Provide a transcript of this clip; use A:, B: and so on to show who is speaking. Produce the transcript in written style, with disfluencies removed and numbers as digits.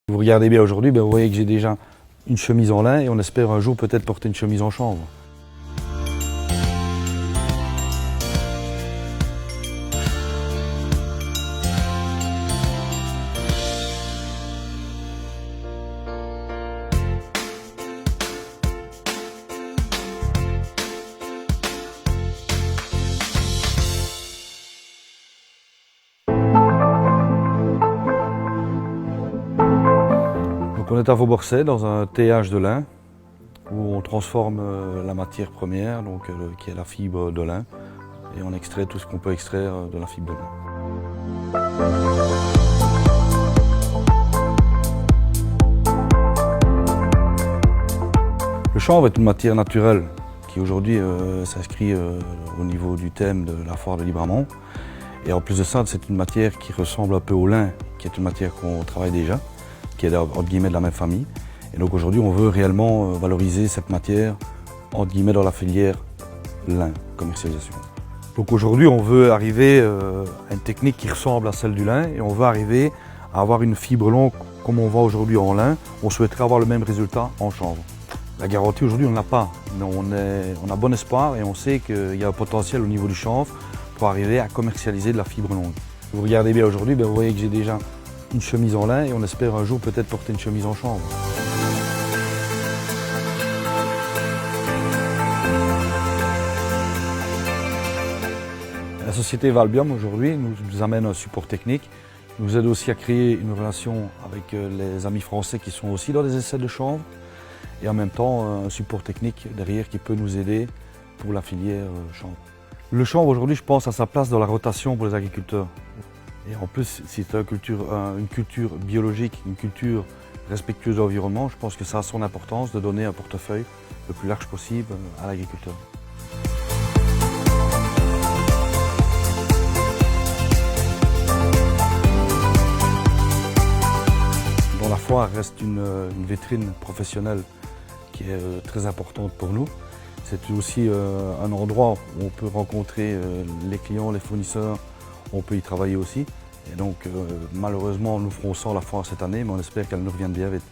A: Vous regardez bien aujourd'hui, vous voyez que j'ai déjà une chemise en lin et on espère un jour peut-être porter une chemise en chanvre. Donc on est à Vauborcet dans un TH de lin où on transforme la matière première, qui est la fibre de lin, et on extrait tout ce qu'on peut extraire de la fibre de lin. Le chanvre est une matière naturelle qui aujourd'hui s'inscrit au niveau du thème de la foire de Libramont. Et en plus de ça, c'est une matière qui ressemble un peu au lin, qui est une matière qu'on travaille déjà, qui est entre guillemets de la même famille. Et donc aujourd'hui, on veut réellement valoriser cette matière entre guillemets dans la filière lin, commercialisation. Donc aujourd'hui, on veut arriver à une technique qui ressemble à celle du lin et on veut arriver à avoir une fibre longue comme on voit aujourd'hui en lin. On souhaiterait avoir le même résultat en chanvre. La garantie aujourd'hui, on ne l'a pas, mais on a bon espoir et on sait qu'il y a un potentiel au niveau du chanvre pour arriver à commercialiser de la fibre longue. Vous regardez bien aujourd'hui, vous voyez que j'ai déjà une chemise en lin et on espère un jour peut-être porter une chemise en chanvre. La société Valbium aujourd'hui nous amène un support technique, nous aide aussi à créer une relation avec les amis français qui sont aussi dans les essais de chanvre et en même temps un support technique derrière qui peut nous aider pour la filière chanvre. Le chanvre aujourd'hui, je pense, a sa place dans la rotation pour les agriculteurs. Et en plus, c'est une culture biologique, une culture respectueuse de l'environnement. Je pense que ça a son importance de donner un portefeuille le plus large possible à l'agriculteur. La foire reste une vitrine professionnelle qui est très importante pour nous. C'est aussi un endroit où on peut rencontrer les clients, les fournisseurs, on peut y travailler aussi. Et donc malheureusement nous ferons sans la foire cette année, mais on espère qu'elle nous revienne bien vite.